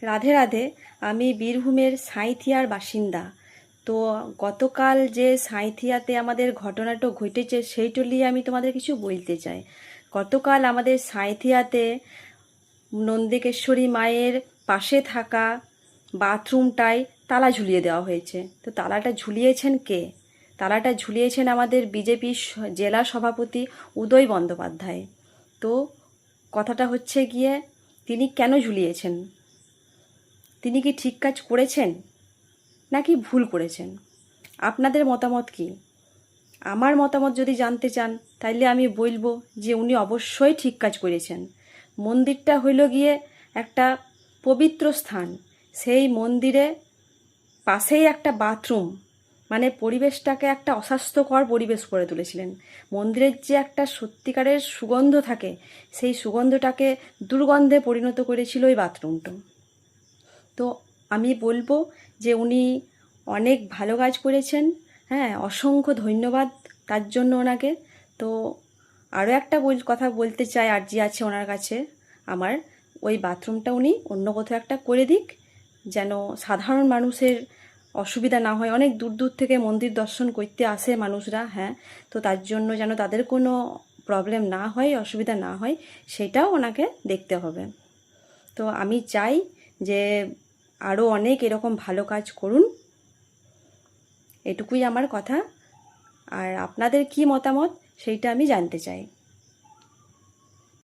রাধে রাধে। আমি বীরভূমের সাঁইথিয়ার বাসিন্দা। তো গতকাল যে সাঁইথিয়াতে আমাদের ঘটনাটা ঘটেছে সেইটা নিয়ে আমি তোমাদের কিছু বলতে চাই। গতকাল আমাদের সাঁইথিয়াতে নন্দিকেশ্বরী মায়ের পাশে থাকা বাথরুমটায় তালা ঝুলিয়ে দেওয়া হয়েছে। তো তালাটা ঝুলিয়েছেন কে? তালাটা ঝুলিয়েছেন আমাদের বিজেপি জেলা সভাপতি উদয় বন্দ্যোপাধ্যায়। তো কথাটা হচ্ছে গিয়ে, তিনি কেন ঝুলিয়েছেন? তিনি কি ঠিক কাজ করেছেন নাকি ভুল করেছেন? আপনাদের মতামত কি? আমার মতামত যদি জানতে চান তাইলে আমি বলবো যে উনি অবশ্যই ঠিক কাজ করেছেন। মন্দিরটা হইল গিয়ে একটা পবিত্র স্থান। সেই মন্দিরে পাশেই একটা বাথরুম, মানে পরিবেশটাকে একটা অস্বাস্থ্যকর পরিবেশ করে তুলেছিলেন। মন্দিরের যে একটা সত্যিকারের সুগন্ধ থাকে, সেই সুগন্ধটাকে দুর্গন্ধে পরিণত করেছিল ওই বাথরুমটা। তো আমি বলবো যে উনি অনেক ভালো কাজ করেছেন। হ্যাঁ, অসংখ্য ধন্যবাদ তার জন্য ওনাকে। তো আরও একটা কথা বলতে চাই, আর্জি আছে ওনার কাছে আমার, ওই বাথরুমটা উনি অন্য কোথাও একটা করে দিক, যেন সাধারণ মানুষের অসুবিধা না হয়। অনেক দূর দূর থেকে মন্দির দর্শন করতে আসে মানুষরা, হ্যাঁ, তো তার জন্য যেন তাদের কোনো প্রবলেম না হয়, অসুবিধা না হয়, সেটাও ওনাকে দেখতে হবে। তো আমি চাই যে আরও অনেক এরকম ভালো কাজ করুন, এটুকুই আমার কথা। আর আপনাদের কি মতামত সেইটা আমি জানতে চাই।